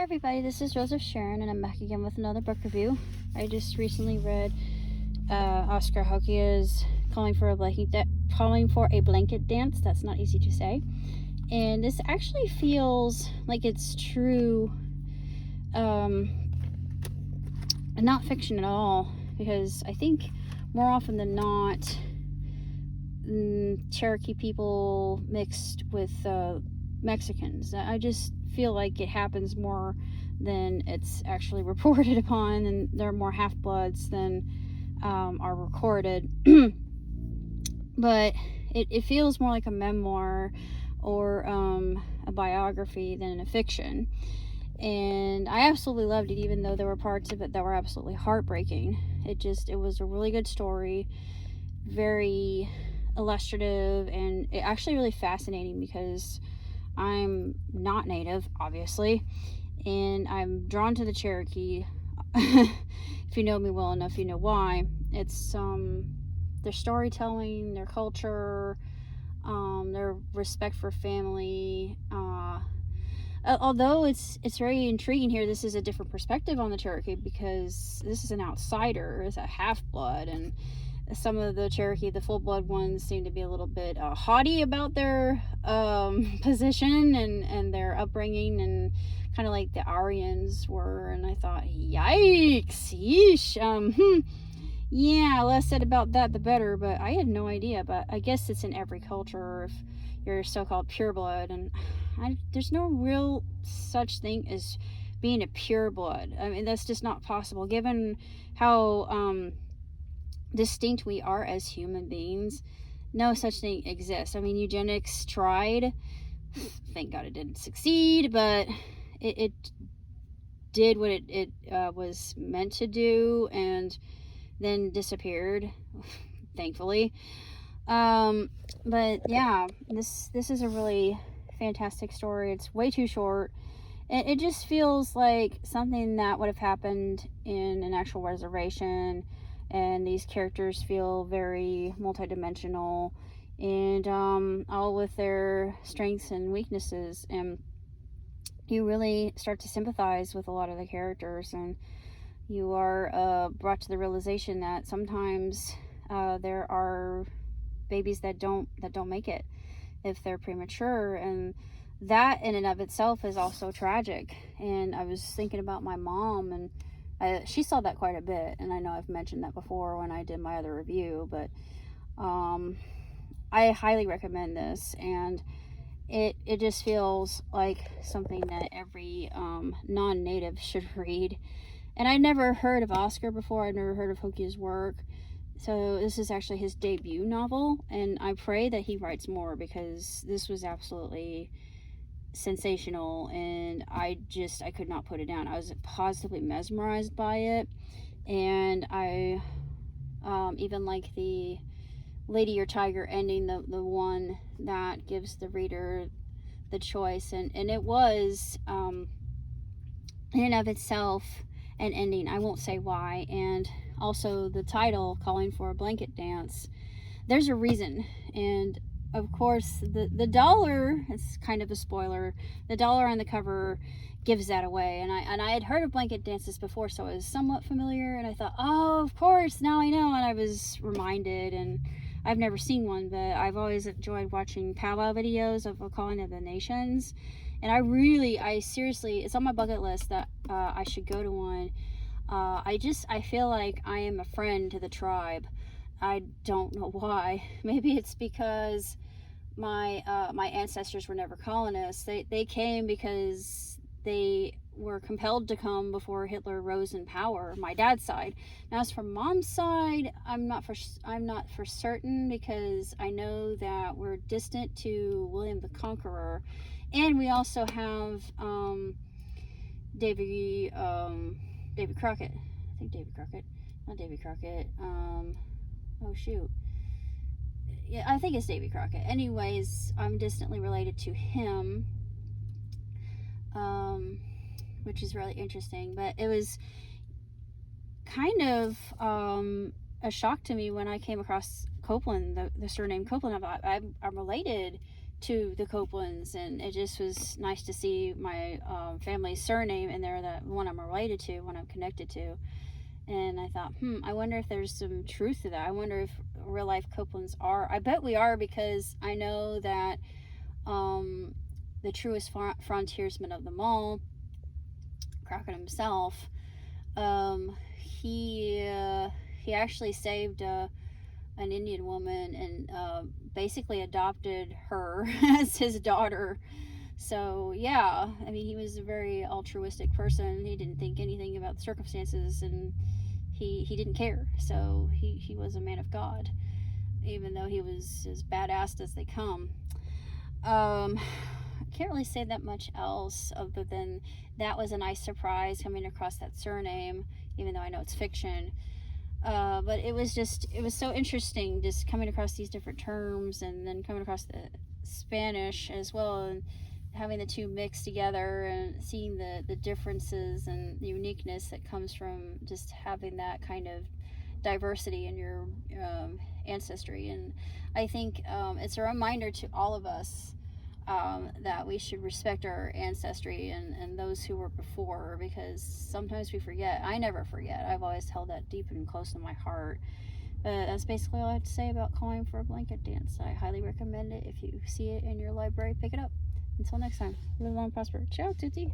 Hi everybody, this is Joseph Sharon and I'm back again with another book review. I just recently read Oscar Hokeah's Calling for a Blanket Dance. That's not easy to say. And this actually feels like it's true, not fiction at all, because I think more often than not, Cherokee people mixed with Mexicans. I just feel like it happens more than it's actually reported upon, and there are more half-bloods than are recorded. But it feels more like a memoir or a biography than a fiction. And I absolutely loved it, even though there were parts of it that were absolutely heartbreaking. It was a really good story, very illustrative, and it actually really fascinating because I'm not native, obviously, and I'm drawn to the Cherokee. If you know me well enough, you know why. It's their storytelling, their culture, their respect for family. Although it's very intriguing here, this is a different perspective on the Cherokee because this is an outsider, it's a half-blood, and some of the Cherokee, the full-blood ones, seem to be a little bit haughty about their position and their upbringing, and kind of like the Aryans were. And I thought, yikes, yeesh. Yeah, less said about that the better, but I had no idea. But I guess it's in every culture if you're so-called pureblood, and there's no real such thing as being a pureblood. I mean, that's just not possible given how distinct we are as human beings. No such thing exists. I mean, eugenics tried. Thank God it didn't succeed, but it did what it was meant to do, and then disappeared, thankfully. But yeah, this is a really fantastic story. It's way too short. It just feels like something that would have happened in an actual reservation, and these characters feel very multidimensional, and all with their strengths and weaknesses, and you really start to sympathize with a lot of the characters, and you are brought to the realization that sometimes there are babies that don't make it if they're premature, and that in and of itself is also tragic. And I was thinking about my mom, and she saw that quite a bit, and I know I've mentioned that before when I did my other review, but I highly recommend this, and it just feels like something that every non-native should read. And I never heard of Oscar before. I've never heard of Hokeah's work. So this is actually his debut novel, and I pray that he writes more because this was absolutely sensational, and I could not put it down. I was positively mesmerized by it, and I even like the Lady or Tiger ending, the one that gives the reader the choice, and it was in and of itself an ending. I won't say why. And also the title, Calling for a Blanket Dance, there's a reason. And of course the dollar, it's kind of a spoiler, the dollar on the cover gives that away. And I had heard of blanket dances before, so I was somewhat familiar, and I thought, oh, of course, now I know. And I was reminded, and I've never seen one, but I've always enjoyed watching powwow videos of a Calling of the Nations. And I seriously, it's on my bucket list that I should go to one. I feel like I am a friend to the tribe. I don't know why. Maybe it's because my ancestors were never colonists. They came because they were compelled to come before Hitler rose in power. My dad's side. Now, as for mom's side, I'm not for certain, because I know that we're distant to William the Conqueror. And we also have David Crockett. I think David Crockett. Not David Crockett. Oh shoot. Yeah, I think it's David Crockett. Anyways, I'm distantly related to him, which is really interesting. But it was kind of a shock to me when I came across Copeland, the surname Copeland. I'm related to the Copelands, and it just was nice to see my family's surname in there, that one I'm related to, one I'm connected to. And I thought, I wonder if there's some truth to that. I wonder if real life Copelands are. I bet we are, because I know that the truest frontiersman of them all, Crockett himself, he actually saved an Indian woman and basically adopted her as his daughter. So yeah, I mean, he was a very altruistic person. He didn't think anything about the circumstances, and he didn't care. So he was a man of God, even though he was as badass as they come. I can't really say that much else other than that was a nice surprise coming across that surname, even though I know it's fiction. But it was so interesting just coming across these different terms, and then coming across the Spanish as well, and having the two mixed together and seeing the differences and the uniqueness that comes from just having that kind of diversity in your ancestry. And I think it's a reminder to all of us that we should respect our ancestry and those who were before, because sometimes we forget. I never forget. I've always held that deep and close to my heart. But that's basically all I have to say about Calling for a Blanket Dance. I highly recommend it. If you see it in your library, pick it up. Until next time, live long, prosper. Ciao, tutti.